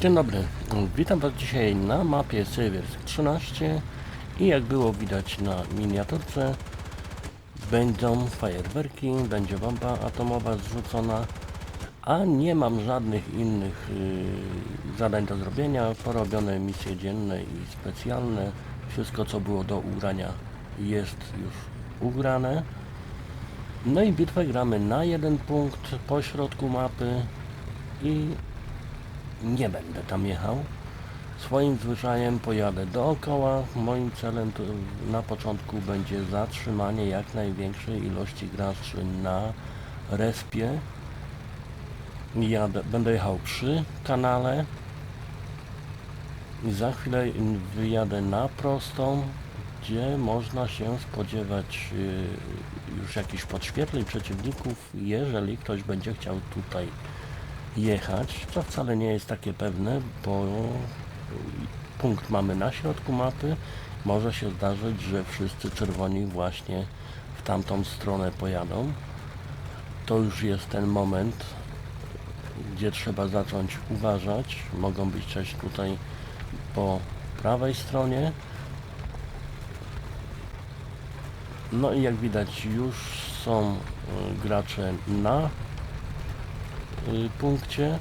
Dzień dobry, witam Was dzisiaj na mapie Sewiersk 13 i jak było widać na miniaturce, będą fajerwerki, będzie bomba atomowa zrzucona, a nie mam żadnych innych zadań do zrobienia. Porobione misje dzienne i specjalne, wszystko co było do ugrania jest już ugrane. No i bitwę gramy na jeden punkt po środku mapy i nie będę tam jechał. Swoim zwyczajem pojadę dookoła. Moim celem to na początku będzie zatrzymanie jak największej ilości graczy na respie. Będę jechał przy kanale i za chwilę wyjadę na prostą, gdzie można się spodziewać już jakichś podświetleń przeciwników, jeżeli ktoś będzie chciał tutaj jechać, co wcale nie jest takie pewne, bo punkt mamy na środku mapy. Może się zdarzyć, że wszyscy czerwoni właśnie w tamtą stronę pojadą. To już jest ten moment, gdzie trzeba zacząć uważać. Mogą być też tutaj po prawej stronie. No i jak widać już są gracze na punkcie.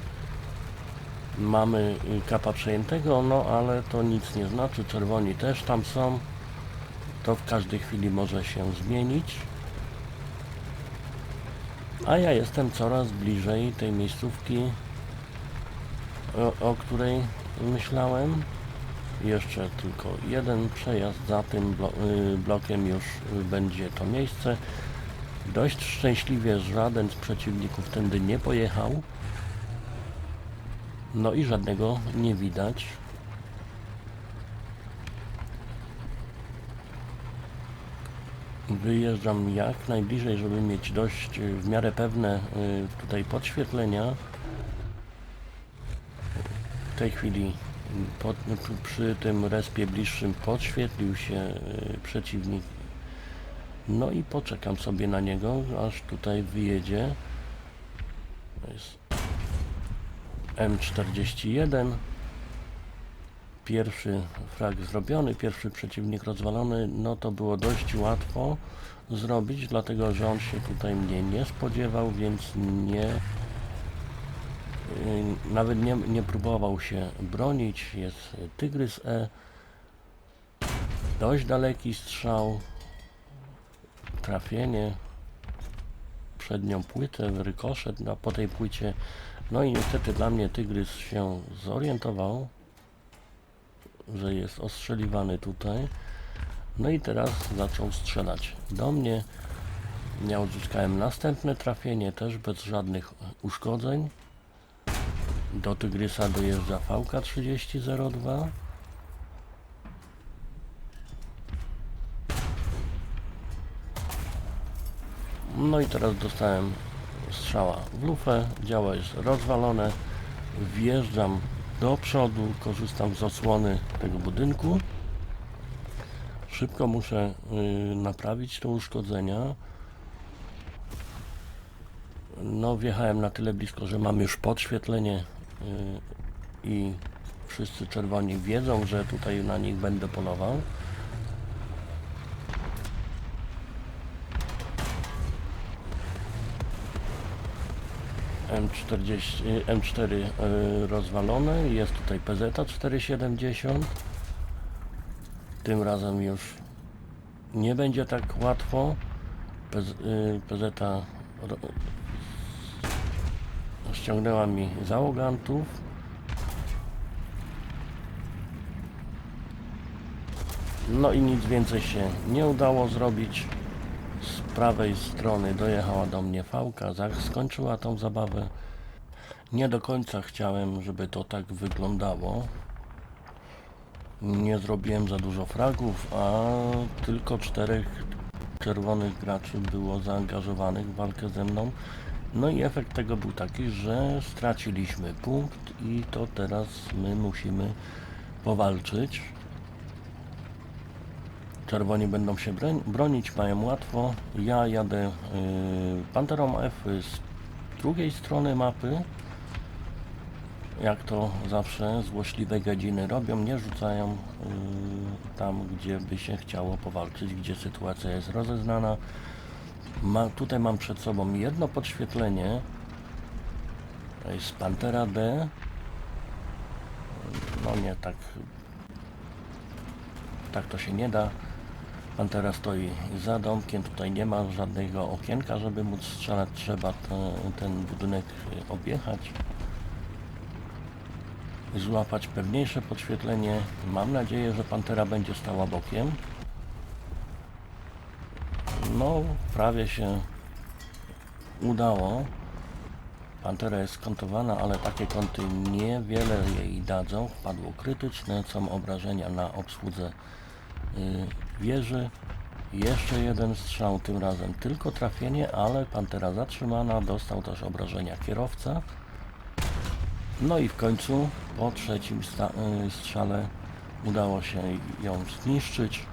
Mamy kapa przejętego, no ale to nic nie znaczy, czerwoni też tam są, to w każdej chwili może się zmienić, a ja jestem coraz bliżej tej miejscówki, o której myślałem. Jeszcze tylko jeden przejazd, za tym blokiem już będzie to miejsce. Dość szczęśliwie żaden z przeciwników tędy nie pojechał. No i żadnego nie widać. Wyjeżdżam jak najbliżej, żeby mieć dość w miarę pewne tutaj podświetlenia. W tej chwili przy tym respie bliższym podświetlił się przeciwnik. No i poczekam sobie na niego, aż tutaj wyjedzie. To jest M41. Pierwszy frag zrobiony, pierwszy przeciwnik rozwalony. No to było dość łatwo zrobić, dlatego że on się tutaj mnie nie spodziewał, więc nawet nie próbował się bronić. Jest Tygrys E. Dość daleki strzał. Trafienie. Przednią płytę, rykoszet po tej płycie. No i niestety dla mnie Tygrys się zorientował, że jest ostrzeliwany tutaj. No i teraz zaczął strzelać do mnie. Ja uzyskałem następne trafienie, też bez żadnych uszkodzeń. Do Tygrysa dojeżdża VK-3002. No i teraz dostałem strzała w lufę, działo jest rozwalone, wjeżdżam do przodu, korzystam z osłony tego budynku. Szybko muszę naprawić te uszkodzenia. No wjechałem na tyle blisko, że mam już podświetlenie i wszyscy czerwoni wiedzą, że tutaj na nich będę polował. M4 rozwalone, jest tutaj PZ 470. Tym razem już nie będzie tak łatwo. PZ ściągnęła mi załogantów. No i nic więcej się nie udało zrobić. Z prawej strony dojechała do mnie fałka, skończyła tą zabawę. Nie do końca chciałem, żeby to tak wyglądało. Nie zrobiłem za dużo fragów, a tylko 4 czerwonych graczy było zaangażowanych w walkę ze mną. No i efekt tego był taki, że straciliśmy punkt i to teraz my musimy powalczyć. Czerwoni będą się bronić, mają łatwo. Ja jadę Panterą F z drugiej strony mapy. jak to zawsze złośliwe gadziny robią, nie rzucają tam, gdzie by się chciało powalczyć, gdzie sytuacja jest rozeznana. Tutaj mam przed sobą jedno podświetlenie z Pantera D. No nie, tak to się nie da. Pantera stoi za domkiem, tutaj nie ma żadnego okienka, żeby móc strzelać, trzeba ten budynek objechać, złapać pewniejsze podświetlenie. Mam nadzieję, że Pantera będzie stała bokiem. No, prawie się udało. Pantera jest skątowana, ale takie kąty niewiele jej dadzą. Wpadło krytyczne, są obrażenia na obsłudze wieży. Jeszcze jeden strzał, tym razem tylko trafienie, ale Pantera zatrzymana, dostał też obrażenia kierowca. No i w końcu po trzecim strzale udało się ją zniszczyć.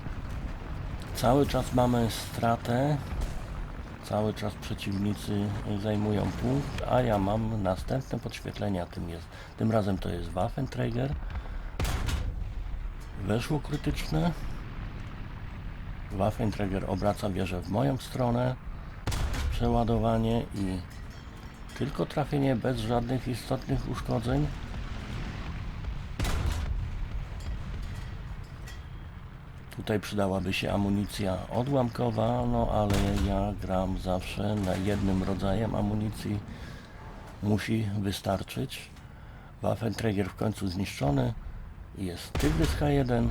Cały czas mamy stratę, cały czas przeciwnicy zajmują punkt, a ja mam następne podświetlenia, tym razem to jest Waffenträger. Weszło krytyczne. Waffenträger obraca wieżę w moją stronę. Przeładowanie i tylko trafienie bez żadnych istotnych uszkodzeń. Tutaj przydałaby się amunicja odłamkowa, no ale ja gram zawsze na jednym rodzajem amunicji. Musi wystarczyć. Waffenträger w końcu zniszczony. Jest Tygrys H1.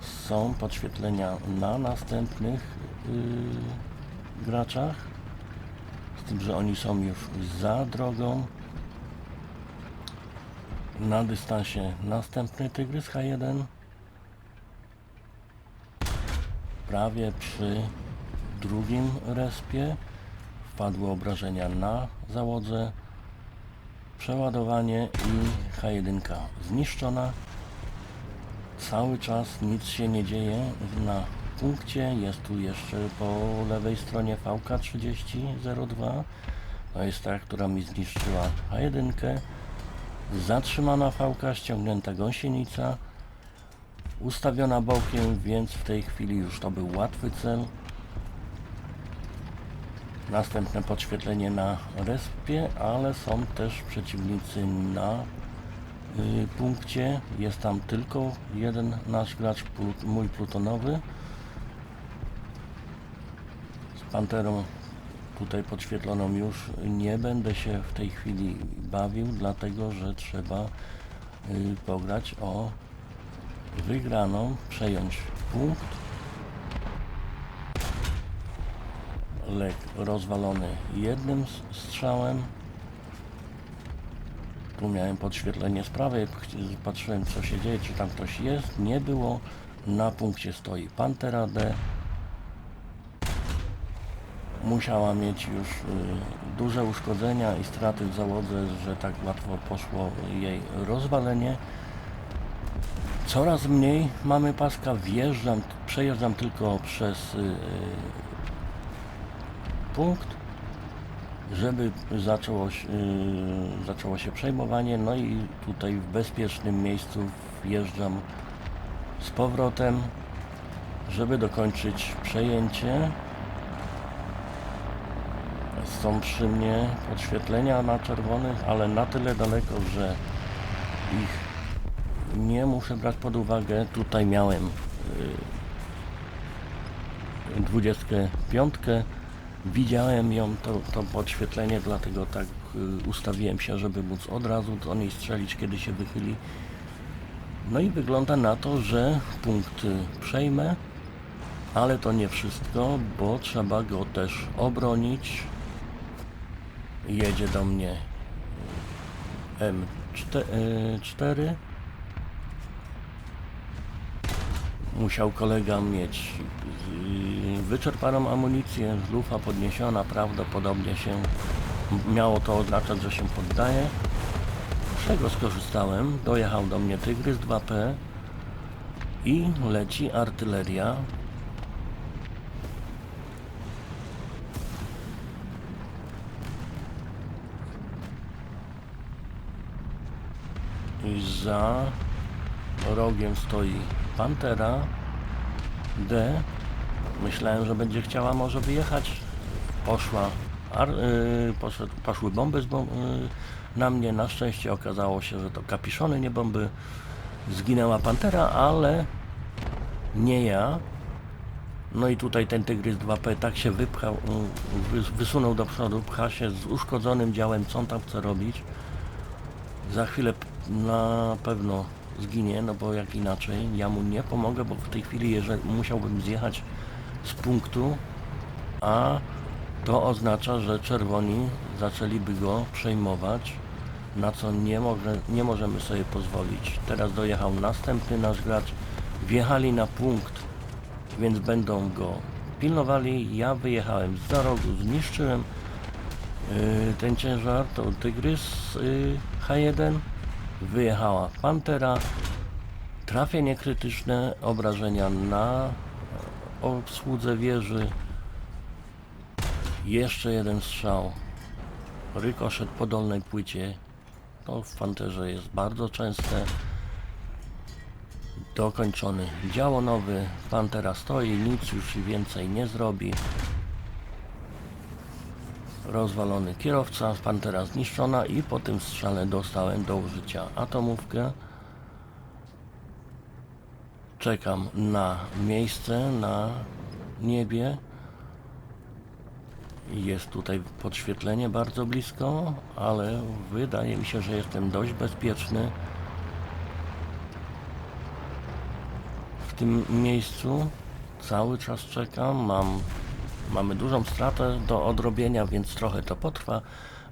Są podświetlenia na następnych graczach. Z tym, że oni są już za drogą. Na dystansie następny Tygrys H1. Prawie przy drugim respie. Wpadły obrażenia na załodze. Przeładowanie i H1 zniszczona. Cały czas nic się nie dzieje na punkcie. Jest tu jeszcze po lewej stronie VK3002. To jest ta, która mi zniszczyła H1. Zatrzymana VK, ściągnięta gąsienica. Ustawiona bokiem, więc w tej chwili już to był łatwy cel. Następne podświetlenie na respie, ale są też przeciwnicy na punkcie. Jest tam tylko jeden nasz gracz, mój plutonowy. Z Panterą tutaj podświetloną już nie będę się w tej chwili bawił, dlatego że trzeba pograć o wygraną, przejąć punkt. Lek rozwalony jednym strzałem. Tu miałem podświetlenie z prawej, patrzyłem co się dzieje, czy tam ktoś jest. Nie było. Na punkcie stoi Pantera D. Musiała mieć już duże uszkodzenia i straty w załodze, że tak łatwo poszło jej rozwalenie. Coraz mniej mamy paska, przejeżdżam tylko przez punkt, żeby zaczęło się przejmowanie. No i tutaj w bezpiecznym miejscu wjeżdżam z powrotem, żeby dokończyć przejęcie. Są przy mnie podświetlenia na czerwonych, ale na tyle daleko, że ich nie muszę brać pod uwagę. Tutaj miałem 25. Widziałem ją, to podświetlenie, dlatego tak ustawiłem się, żeby móc od razu do niej strzelić, kiedy się wychyli. No i wygląda na to, że punkt przejmę, ale to nie wszystko, bo trzeba go też obronić. Jedzie do mnie M4. Musiał kolega mieć wyczerpaną amunicję, lufa podniesiona, prawdopodobnie się miało to oznaczać, że się poddaje. Z czego skorzystałem, dojechał do mnie Tygrys 2P i leci artyleria. Za rogiem stoi Pantera D. Myślałem, że będzie chciała może wyjechać. Poszły bomby na mnie. Na szczęście okazało się, że to kapiszony, nie bomby. Zginęła Pantera, ale nie ja. No i tutaj ten Tygrys 2P tak się wypchał, wysunął do przodu, pcha się z uszkodzonym działem, co on tam chce robić. Za chwilę na pewno zginie, no bo jak inaczej, ja mu nie pomogę, bo w tej chwili musiałbym zjechać z punktu, a to oznacza, że czerwoni zaczęliby go przejmować, na co nie możemy sobie pozwolić. Teraz dojechał następny nasz gracz, wjechali na punkt, więc będą go pilnowali. Ja wyjechałem za rogu, zniszczyłem ten ciężar, to Tygrys H1, wyjechała Pantera, trafienie krytyczne, obrażenia na obsłudze wieży, jeszcze jeden strzał, rykoszet po dolnej płycie, to w Panterze jest bardzo częste. Dokończony dział nowy, Pantera stoi, nic już więcej nie zrobi. Rozwalony kierowca, Pantera zniszczona i po tym strzale dostałem do użycia atomówkę. Czekam na miejsce na niebie. Jest tutaj podświetlenie bardzo blisko, ale wydaje mi się, że jestem dość bezpieczny w tym miejscu. Cały czas czekam, mamy dużą stratę do odrobienia, więc trochę to potrwa.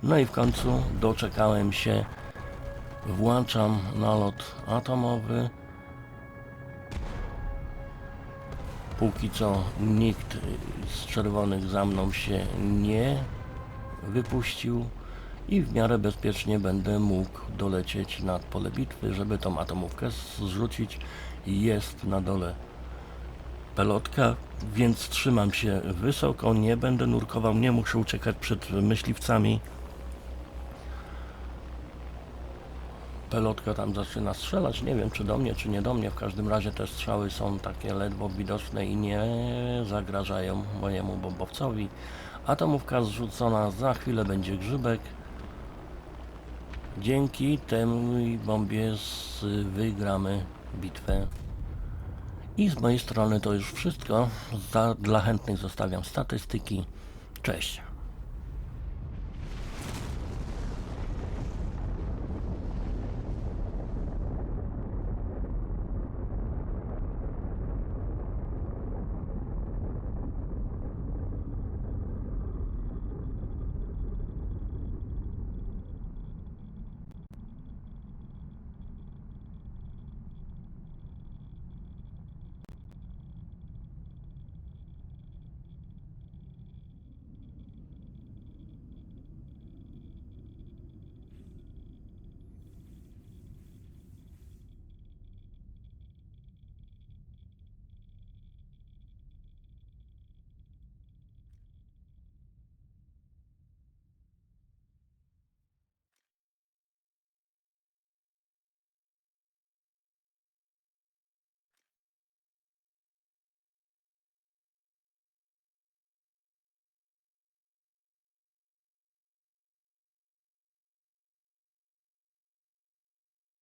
No i w końcu doczekałem się, włączam nalot atomowy. Póki co nikt z czerwonych za mną się nie wypuścił i w miarę bezpiecznie będę mógł dolecieć nad pole bitwy, żeby tą atomówkę zrzucić. Jest na dole pelotka, więc trzymam się wysoko, nie będę nurkował, nie muszę uciekać przed myśliwcami. Pelotka tam zaczyna strzelać, nie wiem czy do mnie, czy nie do mnie, w każdym razie te strzały są takie ledwo widoczne i nie zagrażają mojemu bombowcowi. Atomówka zrzucona, za chwilę będzie grzybek. Dzięki tej bombie wygramy bitwę. I z mojej strony to już wszystko. Dla chętnych zostawiam statystyki. Cześć.